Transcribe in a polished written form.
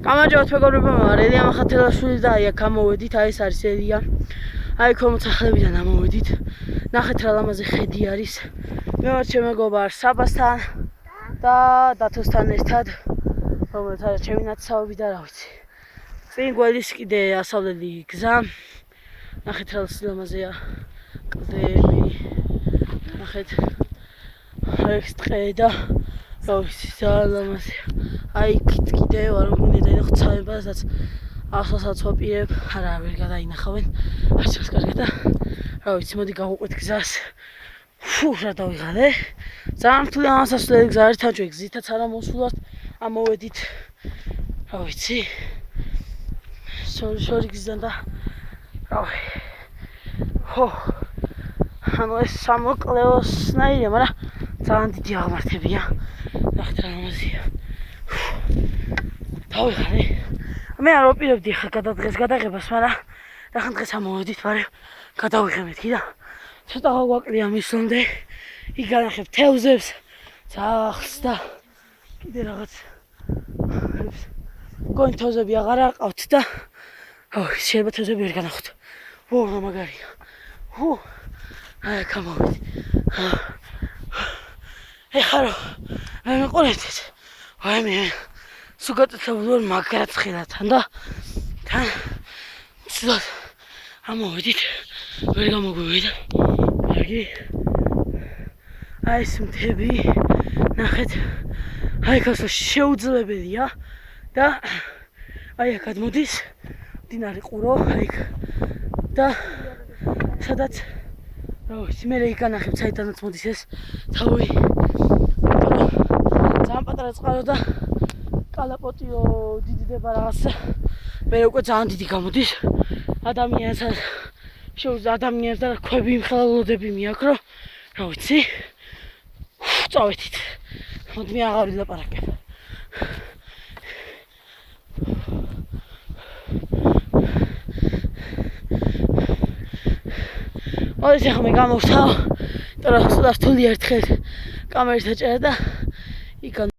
გამარჯობათ მეგობრებო, რელია მახათელაშვილი და აი აქ გამოვედით, აი ეს არის ელია. აი კომოცახლებიდან ამოვედით. ნახეთ რა ლამაზი ხედი არის. მე ვარ ჩემ მეგობარ საბასთან და დათოსთან ერთად, რომელიც არის ჩემი ნაცავები და რა ვიცი. წინ გველის კიდე ასავლელი გზა. ნახეთ რა ლამაზია კლდეები. ნახეთ ეს ტყე და რა ვიცი, ძალიან ლამაზია. აი კიდე ვარ მგონი და ხცავება სადაც ახალსაც ვაპირებ, არა ვერ გადაინახავენ. არც რაც კარგი და რა ვიცი, მოდი გავუყვეთ გზას. რა დავიღალე. ძალიან რთული ამასასვლელი გზა არის, თან ჩვენ გზითაც არა მოსვლათ, ამოვედით. რა ვიცი. შორი გზიდან და რავი. ანუ ეს სამოკლეოსნაირია, მაგრამ ძალიან დიდი აღმართებია. ნახეთ რა ლამაზია. დავიღალე. მე არ ვაპირებდი ხა გადადღეს გადაღებას, მაგრამ რახან დღეს ამოვედით, მაგრამ გადავიღე მეთქი და ცოტა გვაკლია მისვლამდე. იქ განახებ თევზებს, ძაღლს და კიდე რაღაც. მგონი თევზები აღარ აყავთ და შეიძლება თევზები ვერ განახოთ. რა მაგარია. აი გამოვედი. ეხლა რა მეყოლეთ. ვაიმე სუგატაცებული ვარ მაგრად ცხელათან და თან ცუდად ამოვედით, ვერ გამოგვივიდა. კარგი. აი ეს მთები, ნახეთ. აი ხასო შეუძლებელია და აი აქ გადმოდის მდინარე ყურო, აი იქ და სადაც რა ვიცი, მე იქ განახებ საიდანაც მოდის ეს თავი. ძალიან პატარა წყარო და კალაპოტიო დიდდება რაღაცა. მე უკვე ძალიან დიდი გამოდის. ადამიანსაც შეუძლია ადამიანს და ქვები იმხელოდები მიაქვს, რომ რა ვიცი. წავედით. მოდი მე აღარ ვილაპარაკებ. მოდი ახლა მე გამოვსავ. იმიტომ რომ ცოტა რთული ერთხელ კამერით აჭერა და